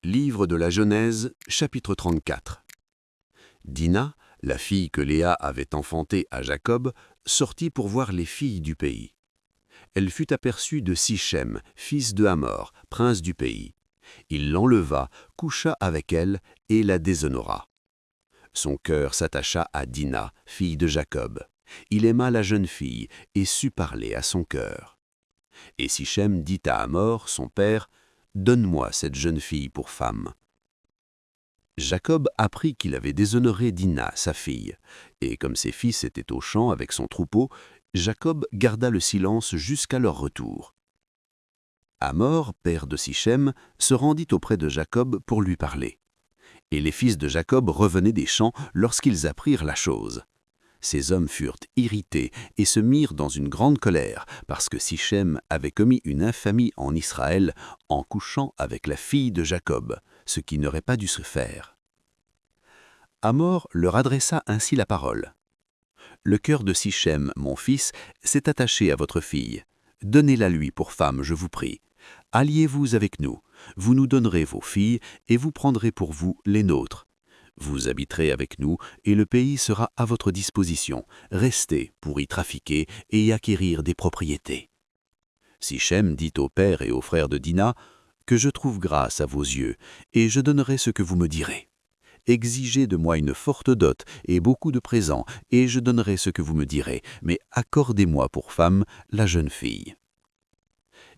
Livre de la Genèse, chapitre 34. Dina, la fille que Léa avait enfantée à Jacob, sortit pour voir les filles du pays. Elle fut aperçue de Sichem, fils de Hamor, prince du pays. Il l'enleva, coucha avec elle et la déshonora. Son cœur s'attacha à Dina, fille de Jacob. Il aima la jeune fille et sut parler à son cœur. Et Sichem dit à Hamor, son père, « Donne-moi cette jeune fille pour femme. » Jacob apprit qu'il avait déshonoré Dina, sa fille, et comme ses fils étaient au champ avec son troupeau, Jacob garda le silence jusqu'à leur retour. Hamor, père de Sichem, se rendit auprès de Jacob pour lui parler. Et les fils de Jacob revenaient des champs lorsqu'ils apprirent la chose. Ces hommes furent irrités et se mirent dans une grande colère, parce que Sichem avait commis une infamie en Israël en couchant avec la fille de Jacob, ce qui n'aurait pas dû se faire. Hamor leur adressa ainsi la parole. « Le cœur de Sichem, mon fils, s'est attaché à votre fille. Donnez-la lui pour femme, je vous prie. Alliez-vous avec nous, vous nous donnerez vos filles et vous prendrez pour vous les nôtres. Vous habiterez avec nous et le pays sera à votre disposition. Restez pour y trafiquer et y acquérir des propriétés. » Sichem dit au père et aux frères de Dina, « Que je trouve grâce à vos yeux, et je donnerai ce que vous me direz. Exigez de moi une forte dot et beaucoup de présents, et je donnerai ce que vous me direz, mais accordez-moi pour femme la jeune fille. »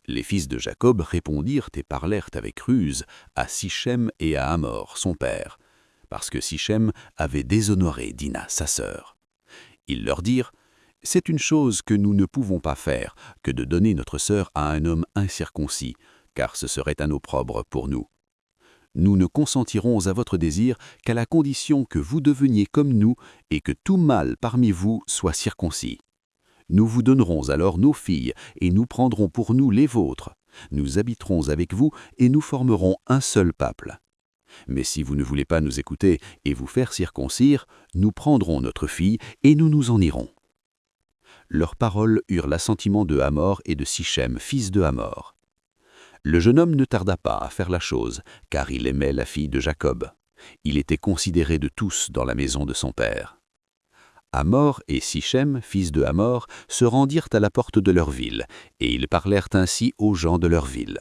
Les fils de Jacob répondirent et parlèrent avec ruse à Sichem et à Hamor, son père, parce que Sichem avait déshonoré Dina, sa sœur. Ils leur dirent, « C'est une chose que nous ne pouvons pas faire, que de donner notre sœur à un homme incirconcis, car ce serait un opprobre pour nous. Nous ne consentirons à votre désir qu'à la condition que vous deveniez comme nous et que tout mâle parmi vous soit circoncis. Nous vous donnerons alors nos filles et nous prendrons pour nous les vôtres. Nous habiterons avec vous et nous formerons un seul peuple. Mais si vous ne voulez pas nous écouter et vous faire circoncire, nous prendrons notre fille et nous nous en irons. » Leurs paroles eurent l'assentiment de Hamor et de Sichem, fils de Hamor. Le jeune homme ne tarda pas à faire la chose, car il aimait la fille de Jacob. Il était considéré de tous dans la maison de son père. Hamor et Sichem, fils de Hamor, se rendirent à la porte de leur ville, et ils parlèrent ainsi aux gens de leur ville.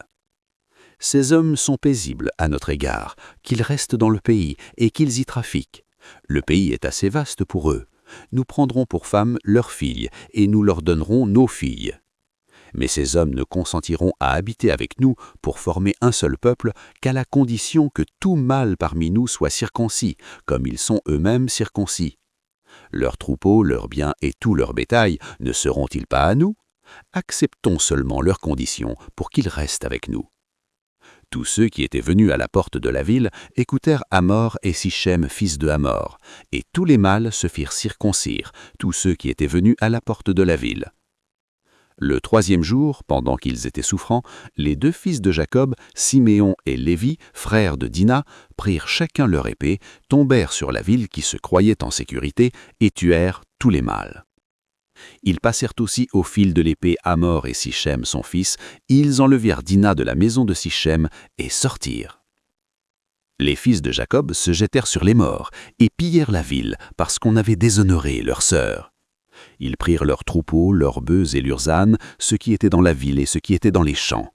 « Ces hommes sont paisibles à notre égard, qu'ils restent dans le pays et qu'ils y trafiquent. Le pays est assez vaste pour eux. Nous prendrons pour femmes leurs filles, et nous leur donnerons nos filles. Mais ces hommes ne consentiront à habiter avec nous pour former un seul peuple qu'à la condition que tout mâle parmi nous soit circoncis, comme ils sont eux-mêmes circoncis. Leurs troupeaux, leurs biens et tout leur bétail ne seront-ils pas à nous? Acceptons seulement leurs conditions pour qu'ils restent avec nous. » Tous ceux qui étaient venus à la porte de la ville écoutèrent Hamor et Sichem, fils de Hamor, et tous les mâles se firent circoncire, tous ceux qui étaient venus à la porte de la ville. Le troisième jour, pendant qu'ils étaient souffrants, les deux fils de Jacob, Siméon et Lévi, frères de Dina, prirent chacun leur épée, tombèrent sur la ville qui se croyait en sécurité et tuèrent tous les mâles. Ils passèrent aussi au fil de l'épée Hamor et Sichem son fils, ils enlevèrent Dina de la maison de Sichem et sortirent. Les fils de Jacob se jetèrent sur les morts et pillèrent la ville parce qu'on avait déshonoré leur sœur. Ils prirent leurs troupeaux, leurs bœufs et leurs ânes, ce qui était dans la ville et ce qui était dans les champs.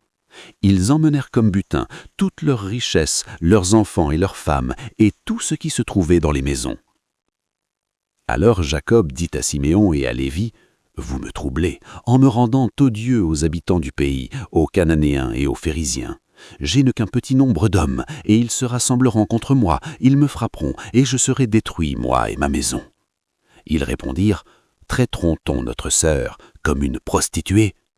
Ils emmenèrent comme butin toutes leurs richesses, leurs enfants et leurs femmes, et tout ce qui se trouvait dans les maisons. Alors Jacob dit à Siméon et à Lévi, « Vous me troublez, en me rendant odieux aux habitants du pays, aux Cananéens et aux Phéryziens. J'ai qu'un petit nombre d'hommes, et ils se rassembleront contre moi, ils me frapperont, et je serai détruit, moi et ma maison. » Ils répondirent, « Traiteront-on notre sœur comme une prostituée ?»